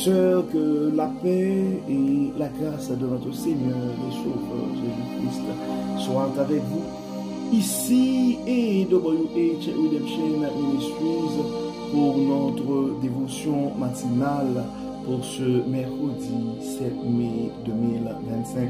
sœurs, que la paix et la grâce de notre Seigneur et Sauveur Jésus-Christ soient avec vous, ici et de WH Redemption Ministries, pour notre dévotion matinale pour ce mercredi 7 mai 2025.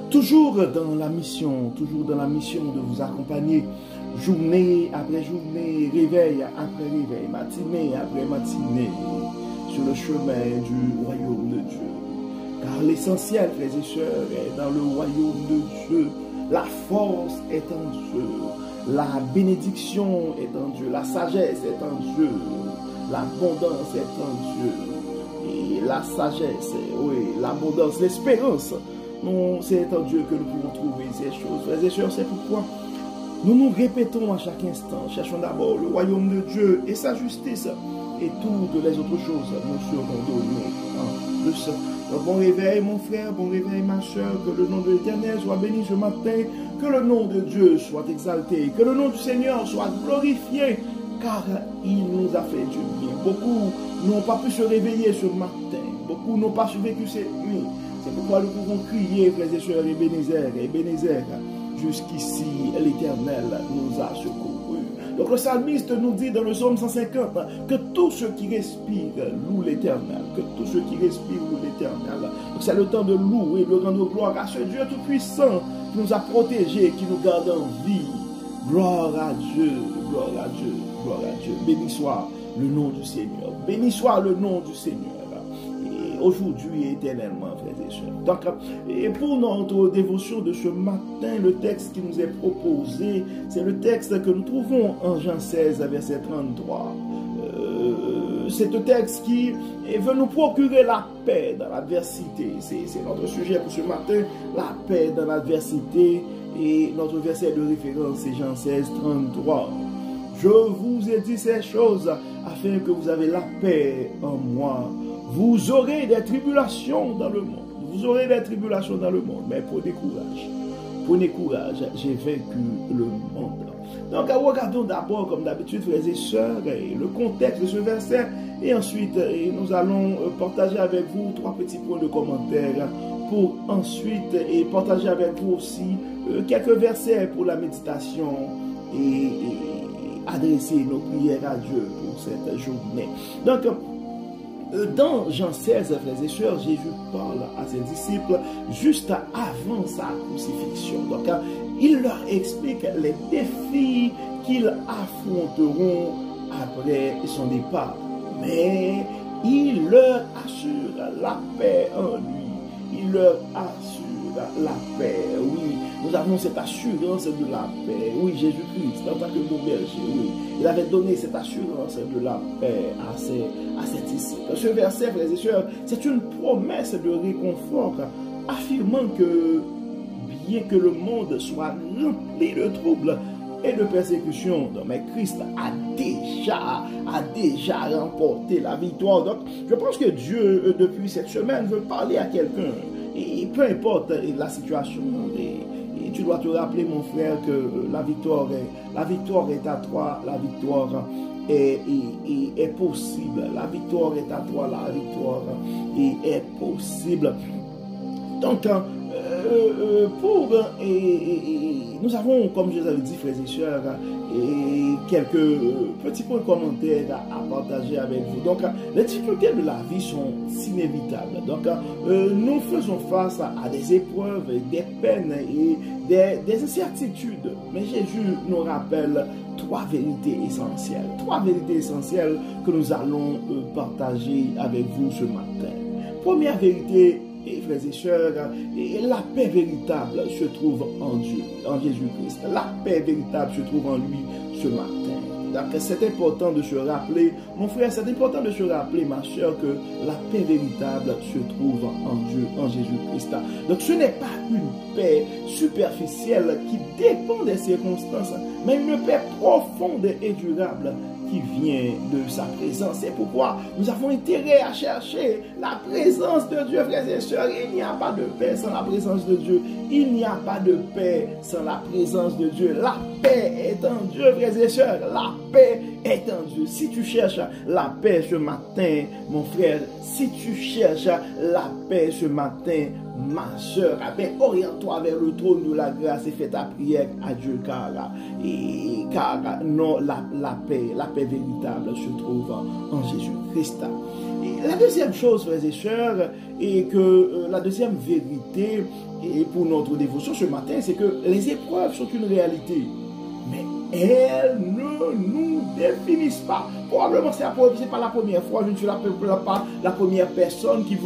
Toujours dans la mission de vous accompagner journée après journée, réveil après réveil, matinée après matinée, sur le chemin du royaume de Dieu. Car l'essentiel, frères et sœurs, est dans le royaume de Dieu. La force est en Dieu. La bénédiction est en Dieu. La sagesse est en Dieu. L'abondance est en Dieu. Et la sagesse, oui, l'abondance, l'espérance, c'est en Dieu que nous pouvons trouver ces choses. Frères et sœurs, c'est pourquoi nous nous répétons à chaque instant, cherchons d'abord le royaume de Dieu et sa justice, et toutes les autres choses nous seront données en plus. Donc, bon réveil mon frère, bon réveil ma soeur, que le nom de l'Éternel soit béni ce matin, que le nom de Dieu soit exalté, que le nom du Seigneur soit glorifié, car il nous a fait du bien. Beaucoup n'ont pas pu se réveiller ce matin, beaucoup n'ont pas survécu cette nuit. C'est pourquoi nous pouvons crier, frères et sœurs, Ebenezer, jusqu'ici l'Éternel nous a secourus. Donc le psalmiste nous dit dans le psaume 150 que tous ceux qui respirent louent l'Éternel, que tous ceux qui respirent louent l'Éternel. Donc c'est le temps de louer, de rendre gloire à ce Dieu tout-puissant qui nous a protégés, qui nous garde en vie. Gloire à Dieu, gloire à Dieu, gloire à Dieu. Béni soit le nom du Seigneur, béni soit le nom du Seigneur. Aujourd'hui et éternellement, frères et sœurs. Donc, et pour notre dévotion de ce matin, le texte qui nous est proposé, c'est le texte que nous trouvons en Jean 16, verset 33. C'est un texte qui veut nous procurer la paix dans l'adversité. C'est notre sujet pour ce matin, la paix dans l'adversité. Et notre verset de référence, c'est Jean 16, 33. Je vous ai dit ces choses afin que vous avez la paix en moi. Vous aurez des tribulations dans le monde. Vous aurez des tribulations dans le monde. Mais prenez courage. Prenez courage. J'ai vaincu le monde. Donc, regardons d'abord, comme d'habitude, frères et sœurs, le contexte de ce verset. Et ensuite, nous allons partager avec vous 3 petits points de commentaire pour ensuite partager avec vous aussi quelques versets pour la méditation et adresser nos prières à Dieu pour cette journée. Donc, dans Jean 16, frères et sœurs, Jésus parle à ses disciples juste avant sa crucifixion. Donc, il leur explique les défis qu'ils affronteront après son départ. Mais il leur assure la paix en lui. Il leur assure la paix. Oui, nous avons cette assurance de la paix. Oui, Jésus-Christ, en tant que bon berger, oui, il avait donné cette assurance de la paix à ses disciples. Ce verset, frères et sœurs, c'est une promesse de réconfort, affirmant que bien que le monde soit rempli de troubles et de persécutions, mais Christ a déjà remporté la victoire. Donc, je pense que Dieu, depuis cette semaine, veut parler à quelqu'un. Et peu importe la situation, et tu dois te rappeler, mon frère, que la victoire est à toi, la victoire est possible. La victoire est à toi, la victoire est possible. Donc, nous avons, comme je vous avais dit, frères et sœurs, quelques petits points de commentaires à partager avec vous. Donc, les difficultés de la vie sont inévitables. Donc, nous faisons face à des épreuves, des peines et des incertitudes. Mais Jésus nous rappelle 3 vérités essentielles. 3 vérités essentielles que nous allons partager avec vous ce matin. Première vérité, frères et sœurs, la paix véritable se trouve en Dieu, en Jésus-Christ. La paix véritable se trouve en lui ce matin. Donc c'est important de se rappeler, mon frère, c'est important de se rappeler, ma soeur, que la paix véritable se trouve en Dieu, en Jésus-Christ. Donc ce n'est pas une paix superficielle qui dépend des circonstances, mais une paix profonde et durable qui vient de sa présence. C'est pourquoi nous avons intérêt à chercher la présence de Dieu, frères et sœurs. Il n'y a pas de paix sans la présence de Dieu. Il n'y a pas de paix sans la présence de Dieu. La paix est en Dieu, frères et sœurs. La paix est en Dieu. Si tu cherches la paix ce matin, mon frère, si tu cherches la paix ce matin, ma soeur, oriente-toi vers le trône de la grâce et fais ta prière à Dieu, car non, la paix véritable se trouve en Jésus-Christ. La deuxième chose, frères et sœurs, et que la deuxième vérité et pour notre dévotion ce matin, c'est que les épreuves sont une réalité, mais elles ne nous définissent pas. Probablement c'est pas la première fois, je ne suis pas la première personne qui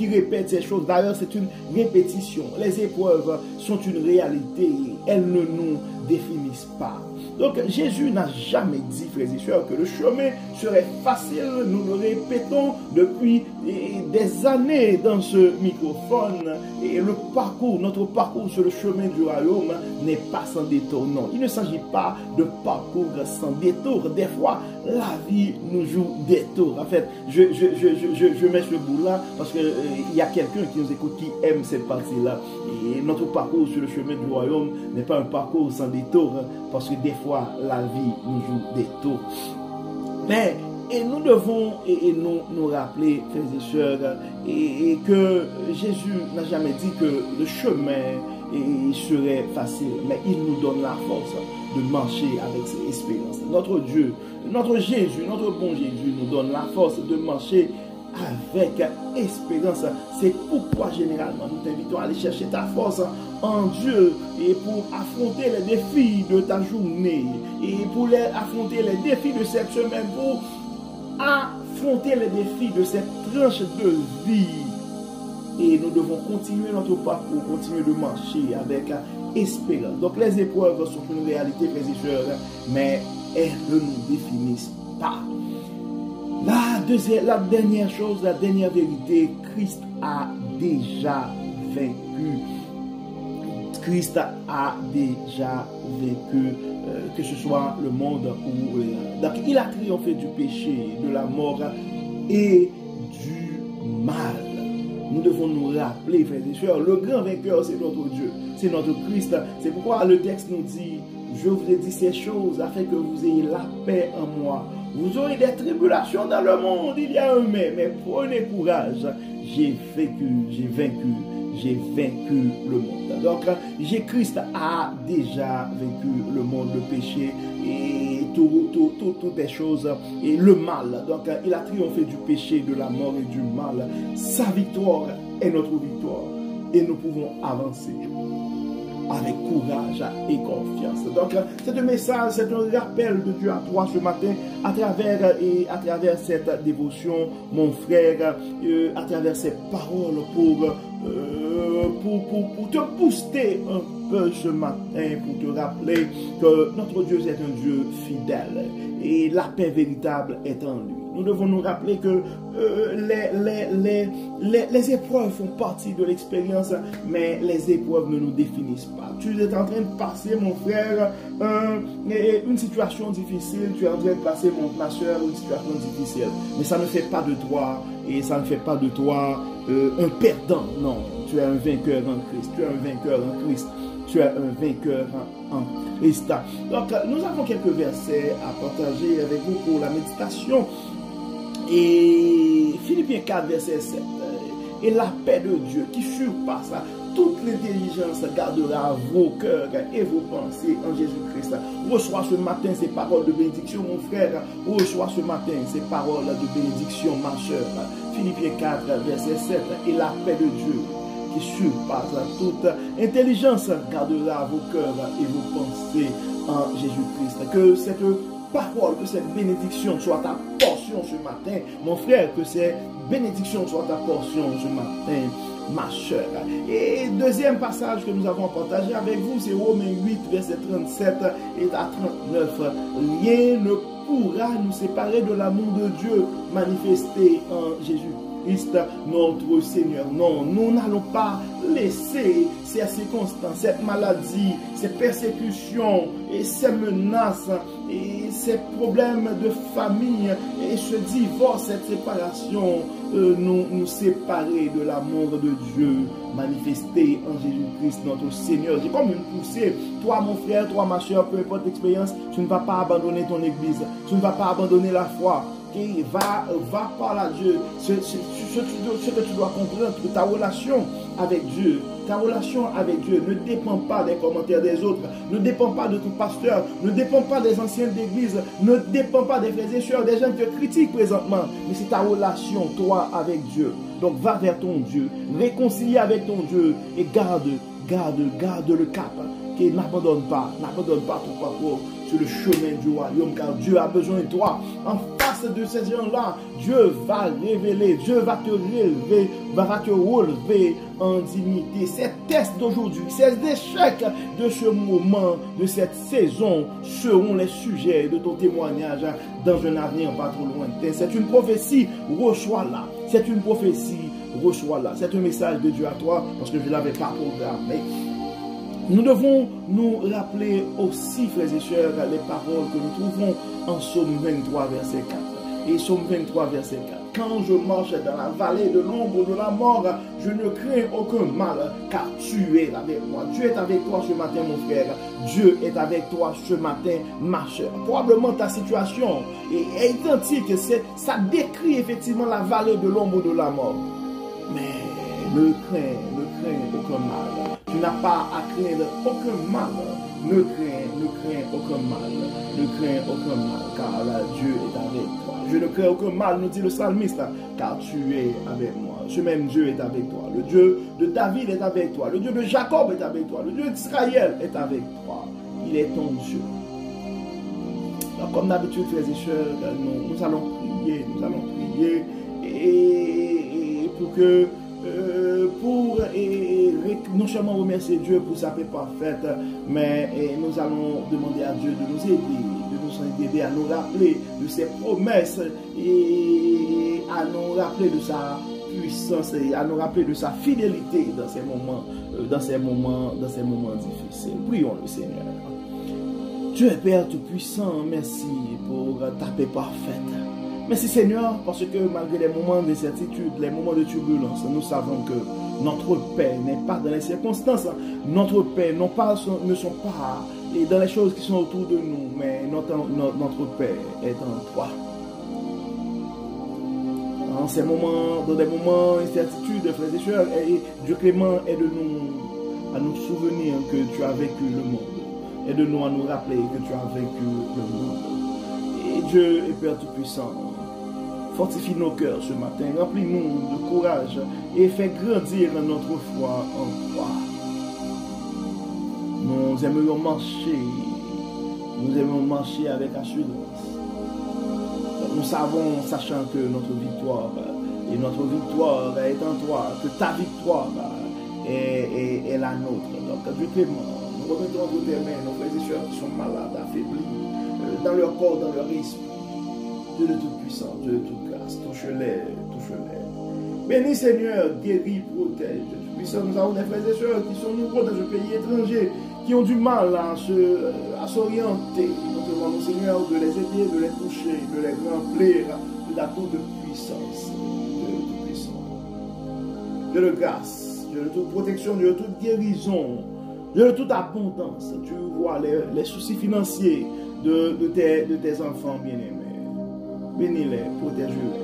répète ces choses. D'ailleurs, c'est une répétition. Les épreuves sont une réalité, elles ne nous définissent pas. Donc Jésus n'a jamais dit, frères et sœurs, que le chemin serait facile. Nous le répétons depuis des années dans ce microphone. Et le parcours, notre parcours sur le chemin du royaume n'est pas sans détour. Non, il ne s'agit pas de parcours sans détour. Des fois, la vie nous joue des tours. En fait, je mets ce bout-là parce qu'il y a quelqu'un qui nous écoute qui aime cette partie-là. Et notre parcours sur le chemin du royaume n'est pas un parcours sans détour, parce que des fois, la vie nous joue des tours. Mais nous devons nous rappeler, frères et sœurs, et que Jésus n'a jamais dit que le chemin serait facile, mais il nous donne la force de marcher avec ses espérances. Notre Dieu, notre Jésus, notre bon Jésus nous donne la force de marcher avec espérance. C'est pourquoi généralement nous t'invitons à aller chercher ta force en Dieu et pour affronter les défis de ta journée et pour affronter les défis de cette semaine, pour affronter les défis de cette tranche de vie. Et nous devons continuer notre parcours, continuer de marcher avec espérance. Donc les épreuves sont une réalité, frères et sœurs, mais elles ne nous définissent pas. La dernière chose, la dernière vérité, Christ a déjà vaincu. Christ a déjà vaincu, que ce soit le monde ou... donc il a triomphé du péché, de la mort et du mal. Nous devons nous rappeler, frères et sœurs, le grand vainqueur, c'est notre Dieu, c'est notre Christ. C'est pourquoi le texte nous dit, je vous ai dit ces choses afin que vous ayez la paix en moi. Vous aurez des tribulations dans le monde, il y a un mais prenez courage. J'ai vaincu le monde. Donc, Jésus-Christ a déjà vaincu le monde, le péché et toutes les choses et le mal. Donc, il a triomphé du péché, de la mort et du mal. Sa victoire est notre victoire et nous pouvons avancer avec courage et confiance. Donc, c'est un message, c'est un rappel de Dieu à toi ce matin, à travers cette dévotion, mon frère, à travers ces paroles pour te booster un peu ce matin, pour te rappeler que notre Dieu est un Dieu fidèle et la paix véritable est en lui. Nous devons nous rappeler que les épreuves font partie de l'expérience, mais les épreuves ne nous définissent pas. Tu es en train de passer, mon frère, une situation difficile, tu es en train de passer, ma soeur, une situation difficile. Mais ça ne fait pas de toi, un perdant. Non, tu es un vainqueur en Christ. Tu es un vainqueur en Christ. Tu es un vainqueur en Christ. Donc, nous avons quelques versets à partager avec vous pour la méditation. Et Philippiens 4, verset 7. Et la paix de Dieu qui surpasse toute l'intelligence gardera vos cœurs et vos pensées en Jésus-Christ. Reçois ce matin ces paroles de bénédiction, mon frère. Reçois ce matin ces paroles de bénédiction, ma soeur. Philippiens 4, verset 7. Et la paix de Dieu qui surpasse toute intelligence gardera vos cœurs et vos pensées en Jésus-Christ. Que cette parole, que cette bénédiction soit ta portion ce matin, mon frère, que cette bénédiction soit ta portion ce matin, ma soeur. Et deuxième passage que nous avons partagé avec vous, c'est Romains 8, verset 37 et à 39. Rien ne pourra nous séparer de l'amour de Dieu manifesté en Jésus Jésus-Christ, notre Seigneur. Non, nous n'allons pas laisser ces circonstances, cette maladie, ces persécutions et ces menaces et ces problèmes de famille et ce divorce, cette séparation nous séparer de l'amour de Dieu manifesté en Jésus-Christ notre Seigneur. C'est comme une poussée. Toi mon frère, toi ma soeur, peu importe l'expérience, tu ne vas pas abandonner ton église, tu ne vas pas abandonner la foi. Et va par à Dieu. Ce que tu dois comprendre, que ta relation avec Dieu ne dépend pas des commentaires des autres, ne dépend pas de ton pasteur, ne dépend pas des anciens d'église, ne dépend pas des frères et sœurs, des gens qui te critiquent présentement, mais c'est ta relation, toi, avec Dieu. Donc va vers ton Dieu, réconcilie avec ton Dieu et garde le cap. Qui n'abandonne pas ton parcours sur le chemin du royaume, car Dieu a besoin de toi. En face de ces gens-là, Dieu va révéler, Dieu va te relever, va te relever en dignité. Ces tests d'aujourd'hui, ces échecs de ce moment, de cette saison, seront les sujets de ton témoignage dans un avenir pas trop lointain. C'est une prophétie, reçois-la. C'est une prophétie, reçois-la. C'est un message de Dieu à toi, parce que je ne l'avais pas programmé. Nous devons nous rappeler aussi, frères et sœurs, les paroles que nous trouvons en Psaume 23, verset 4. Et Psaume 23, verset 4. Quand je marche dans la vallée de l'ombre de la mort, je ne crains aucun mal, car tu es avec moi. Dieu est avec toi ce matin, mon frère. Dieu est avec toi ce matin, ma soeur. Probablement ta situation est identique. Ça décrit effectivement la vallée de l'ombre de la mort. Mais ne crains aucun mal. Tu n'as pas à craindre aucun mal. Ne crains aucun mal. Ne crains aucun mal, car là, Dieu est avec toi. Je ne crains aucun mal, nous dit le psalmiste, car tu es avec moi. Ce même Dieu est avec toi. Le Dieu de David est avec toi. Le Dieu de Jacob est avec toi. Le Dieu d'Israël est avec toi. Il est ton Dieu. Alors, comme d'habitude, frères et sœurs, nous allons prier, et pour que non seulement remercier Dieu pour sa paix parfaite, mais nous allons demander à Dieu de nous aider à nous rappeler de ses promesses et à nous rappeler de sa puissance et à nous rappeler de sa fidélité dans ces moments difficiles. Prions le Seigneur. Dieu est Père Tout-Puissant, merci pour ta paix parfaite. Merci Seigneur, parce que malgré les moments d'incertitude, les moments de turbulence, nous savons que notre paix n'est pas dans les circonstances. Notre paix ne sont pas dans les choses qui sont autour de nous, mais notre paix est en toi. En ces moments, dans des moments d'incertitude, frères et sœurs, Dieu clément, aide-nous à nous souvenir que tu as vécu le monde. Aide-nous à nous rappeler que tu as vécu le monde. Et Dieu est Père Tout-Puissant. Fortifie nos cœurs ce matin, remplis-nous de courage et fais grandir notre foi en toi. Nous aimerions marcher avec assurance. Nous savons, sachant que notre victoire est en toi, que ta victoire est la nôtre. Donc, Dieu clément, nous remettons entre tes mains nos frères et sœurs qui sont malades, affaiblis, dans leur corps, dans leur esprit. Dieu de Tout-Puissant, Dieu de toute grâce, touche-les. Bénis Seigneur, guéris, protège. Puissant, nous avons des frères et sœurs qui sont nombreux dans un pays étranger, qui ont du mal à s'orienter. Nous demandons Seigneur de les aider, de les toucher, de les remplir de la toute puissance. Dieu de Tout-Puissant. Dieu de grâce, Dieu de toute protection, Dieu de toute guérison, Dieu de toute abondance. Tu vois les soucis financiers de tes enfants bien-aimés. Bénis-les, protège-les.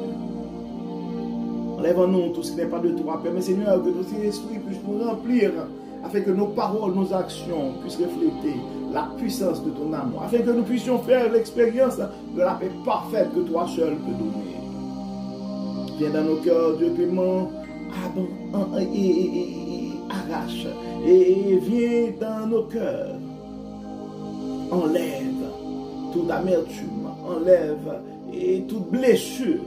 Enlève-nous tout ce qui n'est pas de toi. Permets, Seigneur, que notre esprit puisse nous remplir, afin que nos paroles, nos actions puissent refléter la puissance de ton amour, afin que nous puissions faire l'expérience de la paix parfaite que toi seul peux donner. Viens dans nos cœurs, Dieu clément, arrache, et viens dans nos cœurs. Enlève toute amertume, enlève et toute blessure.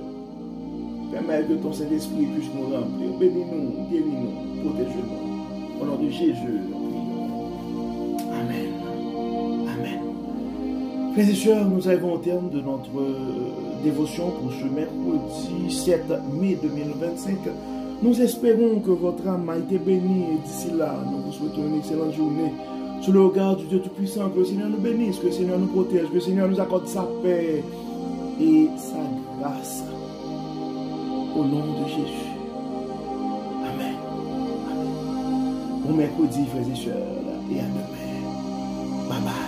Permets que ton Saint-Esprit puisse nous remplir. Bénis-nous, guéris-nous, protège-nous. Au nom de Jésus, nous prions. Amen. Amen. Frères et sœurs, nous arrivons au terme de notre dévotion pour ce mercredi 7 mai 2025. Nous espérons que votre âme a été bénie et d'ici là, nous vous souhaitons une excellente journée. Sous le regard du Dieu Tout-Puissant, que le Seigneur nous bénisse, que le Seigneur nous protège, que le Seigneur nous accorde sa paix et sa grâce. Au nom de Jésus. Amen. Amen. Bon mercredi, frères et sœurs, et à demain. Bye bye.